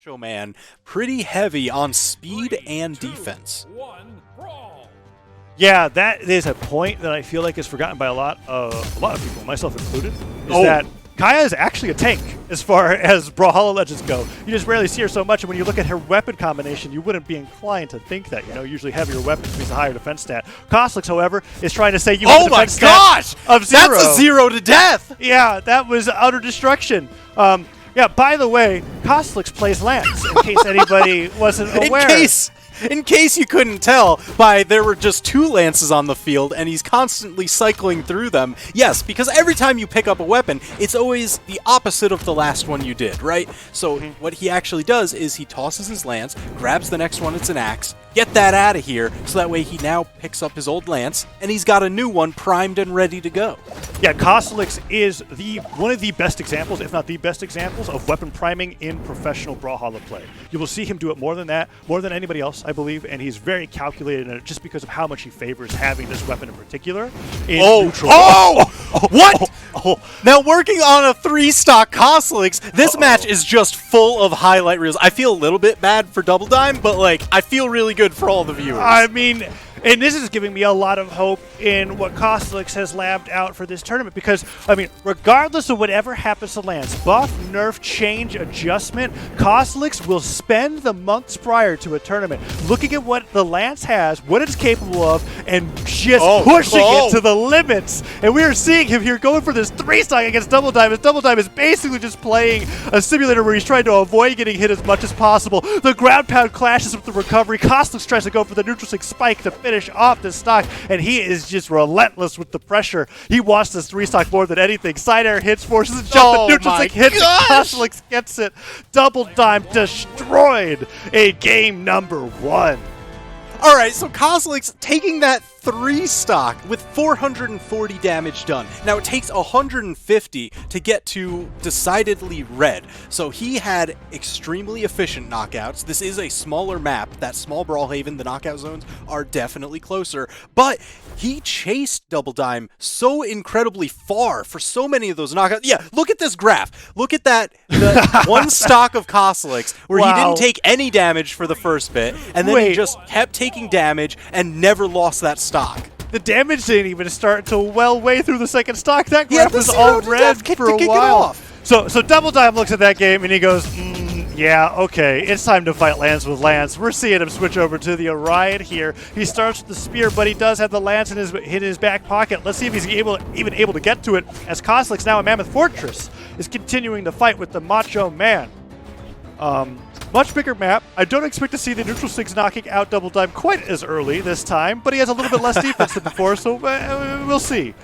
Macho Man pretty heavy on speed and defense. Yeah, that is a point that I feel like is forgotten by a lot of people, myself included, is that Kaya is actually a tank as far as Brawlhalla Legends go. You just rarely see her so much, and when you look at her weapon combination, you wouldn't be inclined to think that. You know, usually heavier weapons means a higher defense stat. Cosolix, however, is trying to say you have a defense stat of 0. That's a 0 to death! Yeah, that was utter destruction. Yeah, by the way, Cosolix plays Lance, in case anybody wasn't aware. In case you couldn't tell, there were just 2 lances on the field, and he's constantly cycling through them. Yes, because every time you pick up a weapon, it's always the opposite of the last one you did, right? So what he actually does is he tosses his lance, grabs the next one, it's an axe, get that out of here, so that way he now picks up his old lance, and he's got a new one primed and ready to go. Yeah, Cosolix is one of the best examples, if not the best examples, of weapon priming in professional Brawlhalla play. You will see him do it more than anybody else, I believe, and he's very calculated in it just because of how much he favors having this weapon in particular in neutral. What? Now, working on a 3-stock Cosolix, this match is just full of highlight reels. I feel a little bit bad for Doubledime, but, like, I feel really good for all the viewers. I mean, and this is giving me a lot of hope in what Cosolix has labbed out for this tournament because, I mean, regardless of whatever happens to Lance, buff, nerf, change, adjustment, Cosolix will spend the months prior to a tournament looking at what the Lance has, what it's capable of, and just pushing it to the limits. And we are seeing him here going for this 3-stock against Doubledime, as Doubledime is basically just playing a simulator where he's trying to avoid getting hit as much as possible. The ground pound clashes with the recovery. Cosolix tries to go for the neutral stick spike to finish off this stock, and he is just relentless with the pressure. He wants this 3-stock more than anything. Side air hits, forces a jump, the neutral stick hits, and Cosolix gets it. Doubledime destroyed a game number 1. All right, so Cosolix taking that 3-stock with 440 damage done. Now, it takes 150 to get to decidedly red, so he had extremely efficient knockouts. This is a smaller map. That small Brawlhaven, the knockout zones are definitely closer, but he chased Doubledime so incredibly far for so many of those knockouts. Yeah, look at this graph. Look at that, the 1 stock of Cosolix, where he didn't take any damage for the first bit, and then he just kept taking damage and never lost that stock. The damage didn't even start until well way through the second stock. That graph was all red for a while. So Doubledime looks at that game and he goes, yeah, okay, it's time to fight Lance with Lance. We're seeing him switch over to the Orion here. He starts with the spear, but he does have the Lance in his back pocket. Let's see if he's even able to get to it, as Cosolix, now in Mammoth Fortress, is continuing to fight with the Macho Man. Much bigger map. I don't expect to see the neutral sticks knocking out Doubledime quite as early this time, but he has a little bit less defense than before, so we'll see.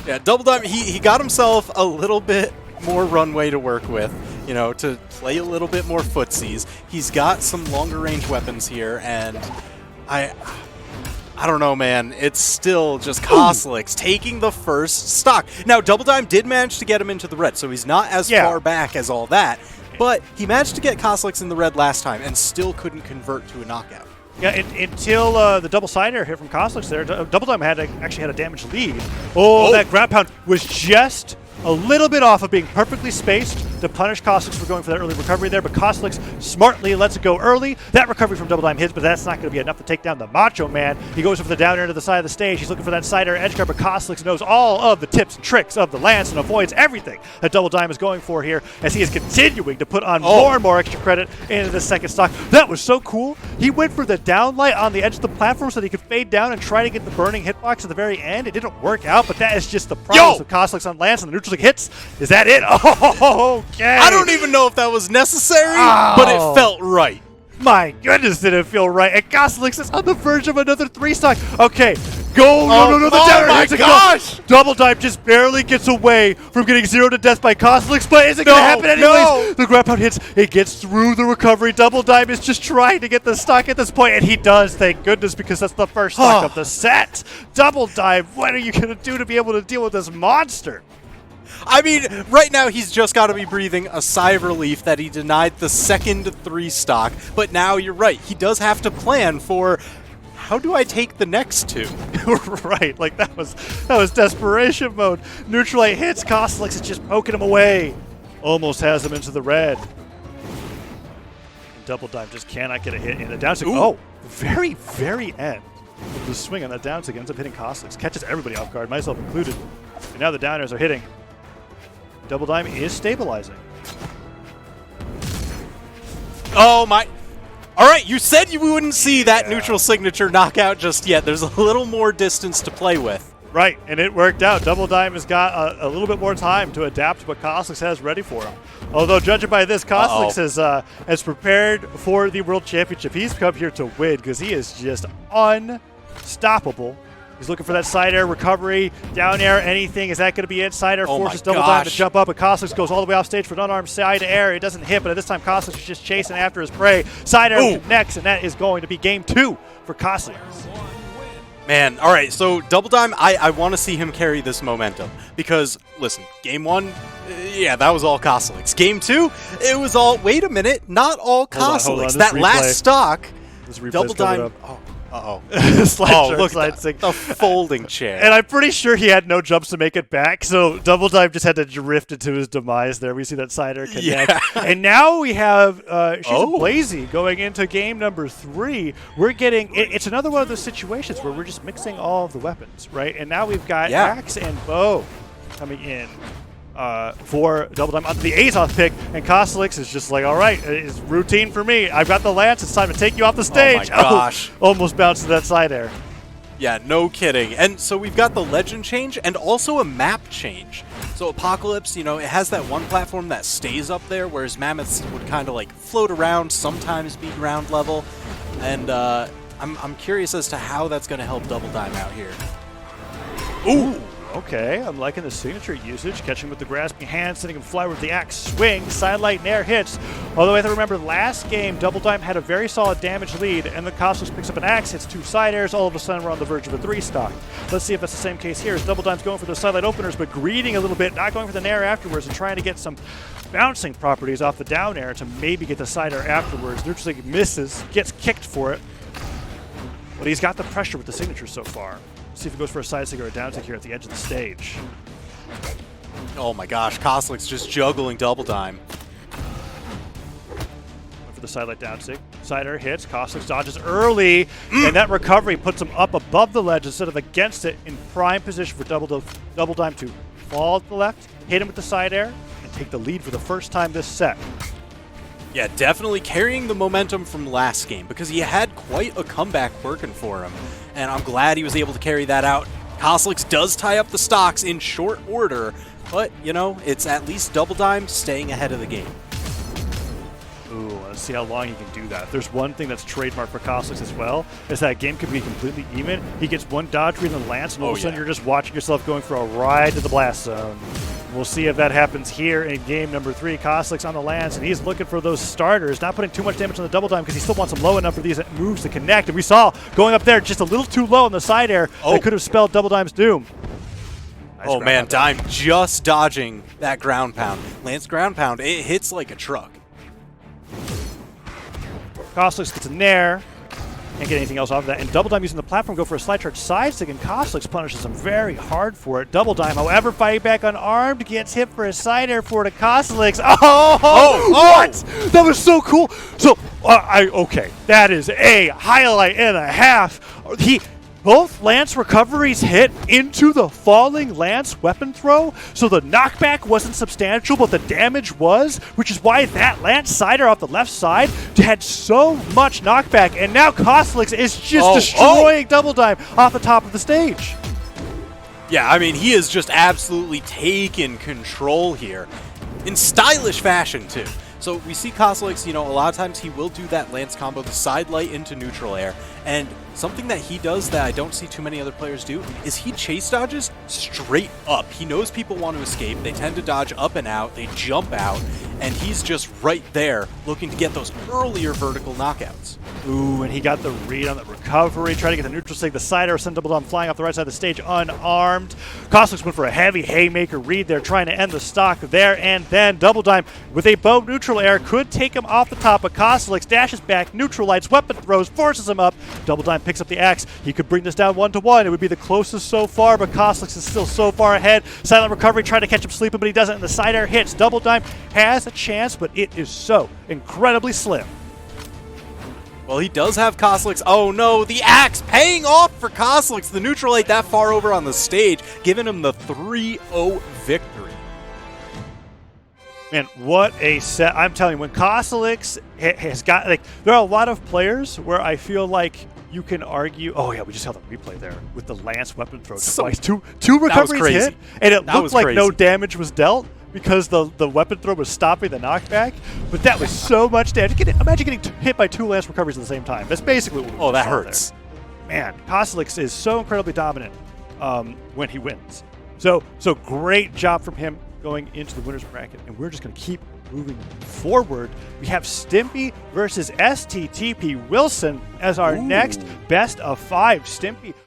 Yeah, Doubledime, he got himself a little bit more runway to work with, you know, to play a little bit more footsies. He's got some longer range weapons here, and I don't know, man. It's still just Cosolix taking the first stock. Now, Doubledime did manage to get him into the red, so he's not as far back as all that. But he managed to get Cosolix in the red last time and still couldn't convert to a knockout. Yeah, until the double side air hit from Cosolix there, Doubledime actually had a damage lead. That ground pound was just a little bit off of being perfectly spaced to punish Cosolix for going for that early recovery there, but Cosolix smartly lets it go early. That recovery from Doubledime hits, but that's not going to be enough to take down the Macho Man. He goes over the down air to the side of the stage. He's looking for that side air edge guard, but Cosolix knows all of the tips and tricks of the Lance and avoids everything that Doubledime is going for here as he is continuing to put on more and more extra credit into the second stock. That was so cool. He went for the downlight on the edge of the platform so that he could fade down and try to get the burning hitbox at the very end. It didn't work out, but that is just the promise of Cosolix on Lance, and the neutral stick hits. Is that it? Oh, okay. I don't even know if that was necessary, but it felt right. My goodness, did it feel right. And Cosolix is on the verge of another 3-stock. Okay, go. No, the down my gosh. Doubledime just barely gets away from getting 0 to death by Cosolix, but is it going to happen anyways? The ground pound hits. It gets through the recovery. Doubledime is just trying to get the stock at this point, and he does, thank goodness, because that's the first stock of the set. Doubledime, what are you going to do to be able to deal with this monster? I mean, right now he's just got to be breathing a sigh of relief that he denied the second 3-stock, but now you're right. He does have to plan for, how do I take the next 2? Right, like that was desperation mode. Neutralite hits, Cosolix is just poking him away. Almost has him into the red. Doubledime just cannot get a hit in the down stick. Oh, very, very end of the swing on that down stick ends up hitting Cosolix. Catches everybody off guard, myself included. And now the downers are hitting. Doubledime is stabilizing. Oh my. All right, you said we wouldn't see that neutral signature knockout just yet. There's a little more distance to play with. Right, and it worked out. Doubledime has got a little bit more time to adapt to what Cosolix has ready for him. Although, judging by this, Cosolix has prepared for the World Championship. He's come here to win because he is just unstoppable. He's looking for that side air recovery, down air, anything. Is that going to be it? Side air forces Doubledime to jump up, but Cosolix goes all the way off stage for an unarmed side air. It doesn't hit, but at this time, Cosolix is just chasing after his prey. Side air connects, and that is going to be game 2 for Cosolix. Man, all right, so Doubledime, I want to see him carry this momentum because, listen, game 1, yeah, that was all Cosolix. Game 2, it was all, wait a minute, not all Cosolix. That last stock, Doubledime, look at the folding chair. And I'm pretty sure he had no jumps to make it back, so Doubledime just had to drift into his demise there. We see that side air connect. Yeah. And now we have Blazy going into game number 3. We're getting, it's another one of those situations where we're just mixing all of the weapons, right? And now we've got axe and bow coming in. For Doubledime onto the Azoth pick, and Cosolix is just like, all right, it's routine for me. I've got the lance. It's time to take you off the stage. Oh my gosh. Almost bounced to that side air. Yeah, no kidding. And so we've got the legend change and also a map change. So Apocalypse, it has that one platform that stays up there, whereas Mammoths would kind of like float around, sometimes be ground level. And I'm curious as to how that's going to help Doubledime out here. Ooh. Okay, I'm liking the signature usage. Catching with the grasping hand, sending him fly with the axe swing. Sidelight and air hits. Although I have to remember, last game, Doubledime had a very solid damage lead, and then Cosolix picks up an axe, hits 2 side airs. All of a sudden, we're on the verge of a 3 stock. Let's see if that's the same case here. As Doubledime's going for those sidelight openers, but greeding a little bit, not going for the nair afterwards, and trying to get some bouncing properties off the down air to maybe get the side air afterwards. Neutral Sig misses, gets kicked for it, but he's got the pressure with the signature so far. See if he goes for a side stick or a down stick here at the edge of the stage. Oh my gosh, Cosolix just juggling Doubledime. For the sidelight down stick. Side air hits, Cosolix dodges early, and that recovery puts him up above the ledge instead of against it, in prime position for Doubledime to fall to the left, hit him with the side air, and take the lead for the first time this set. Yeah, definitely carrying the momentum from last game because he had quite a comeback working for him. And I'm glad he was able to carry that out. Cosolix does tie up the stocks in short order, but, it's at least Doubledime staying ahead of the game. Ooh, let's see how long he can do that. There's one thing that's trademark for Cosolix as well, is that game can be completely even. He gets one dodge read in the lance, and all of a sudden you're just watching yourself going for a ride to the blast zone. We'll see if that happens here in game number 3. Cosolix on the lance, and he's looking for those starters, not putting too much damage on the Doubledime because he still wants them low enough for these moves to connect. And we saw going up there just a little too low on the side air that could have spelled Doubledime's doom. Nice man, Dime just dodging that ground pound. Lance ground pound, it hits like a truck. Cosolix gets a nair. Can't get anything else off of that. And Doubledime using the platform go for a slide charge side stick, and Cosolix punishes him very hard for it. Doubledime, however, fighting back unarmed, gets hit for a side air for to Cosolix. What? That was so cool. So, okay, that is a highlight and a half. Both lance recoveries hit into the falling lance weapon throw, so the knockback wasn't substantial, but the damage was, which is why that lance sider off the left side had so much knockback, and now Cosolix is just destroying Doubledime off the top of the stage. Yeah, I mean, he has just absolutely taken control here, in stylish fashion, too. So we see Cosolix, a lot of times he will do that lance combo, the side light into neutral air, and something that he does that I don't see too many other players do is he chase dodges straight up. He knows people want to escape. They tend to dodge up and out. They jump out, and he's just right there looking to get those earlier vertical knockouts. Ooh, and he got the read on the recovery, trying to get the neutral sig, the side air, send Doubledime flying off the right side of the stage unarmed. Cosolix went for a heavy haymaker read there, trying to end the stock there, and then Doubledime with a bow neutral air could take him off the top, but Cosolix dashes back, neutralites, weapon throws, forces him up. Doubledime picks up the axe. He could bring this down 1-1. It would be the closest so far, but Cosolix is still so far ahead. Silent recovery, trying to catch him sleeping, but he doesn't, and the side air hits. Doubledime has a chance, but it is so incredibly slim. Well, he does have Cosolix. Oh no, the axe paying off for Cosolix. The neutral 8 that far over on the stage, giving him the 3-0 victory. Man, what a set. I'm telling you, when Cosolix has got, like, there are a lot of players where I feel like you can argue, oh yeah, we just held a replay there with the Lance weapon throw twice. Two recoveries hit, and it looked like no damage was dealt because the weapon throw was stopping the knockback, but that was so much damage. Imagine getting hit by 2 Lance recoveries at the same time. That's basically what we Oh, that hurts. There. Man, Cosolix is so incredibly dominant when he wins. So great job from him going into the winner's bracket, and we're just going to keep moving forward. We have Stimpy versus STTP Wilson as our next best of 5. Stimpy